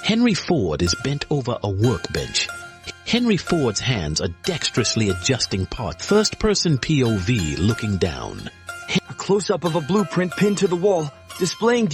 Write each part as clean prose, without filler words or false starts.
Henry Ford is bent over a workbench. Henry Ford's hands are dexterously adjusting parts. First-person POV looking down. A close-up of a blueprint pinned to the wall, displaying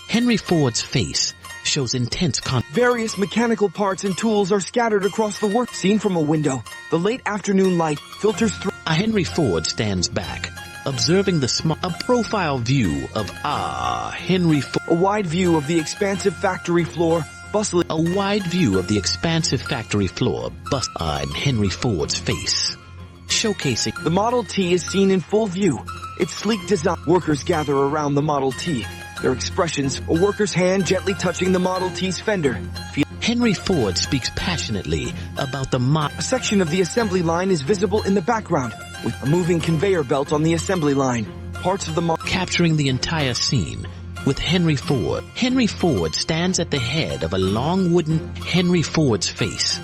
Henry Ford's face shows intense Various mechanical parts and tools are scattered across the work. Seen from a window, the late afternoon light filters through. Henry Ford stands back, observing a profile view of Henry Ford. A wide view of the expansive factory floor, bustling. A wide view of the expansive factory floor, on Henry Ford's face, showcasing. The Model T is seen in full view. Its sleek design. Workers gather around the Model T. Their expressions, a worker's hand gently touching the Model T's fender. Henry Ford speaks passionately about the A section of the assembly line is visible in the background, with a moving conveyor belt on the assembly line. Parts of the capturing the entire scene with Henry Ford. Henry Ford stands at the head of a long wooden Henry Ford's face.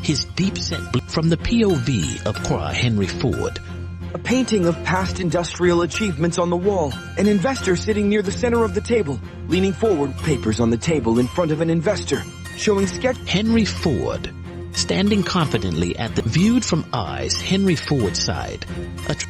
His deep-set from the POV of Henry Ford. A painting of past industrial achievements on the wall. An investor sitting near the center of the table, leaning forward, papers on the table in front of an investor, showing sketch. Henry Ford, standing confidently at the viewed from Henry Ford's side.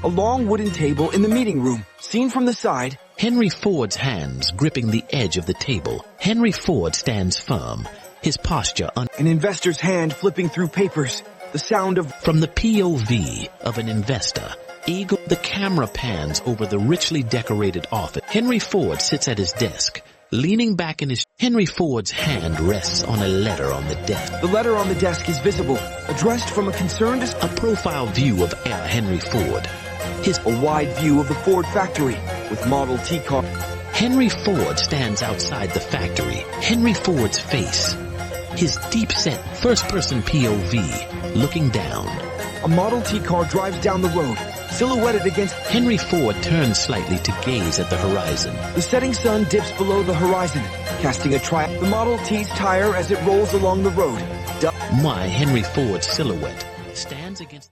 A long wooden table in the meeting room, seen from the side. Henry Ford's hands gripping the edge of the table. Henry Ford stands firm, his posture an investor's hand flipping through papers. The sound of from the POV of an investor. The camera pans over the richly decorated office. Henry Ford sits at his desk, leaning back in his. Henry Ford's hand rests on a letter on the desk. The letter on the desk is visible, addressed from a concerned. A profile view of Henry Ford. A wide view of the Ford factory, with Model T car. Henry Ford stands outside the factory. Henry Ford's face. His deep-set first-person POV, looking down. A Model T car drives down the road, silhouetted against. Henry Ford turns slightly to gaze at the horizon. The setting sun dips below the horizon, casting a the Model T's tire as it rolls along the road. Henry Ford's silhouette stands against.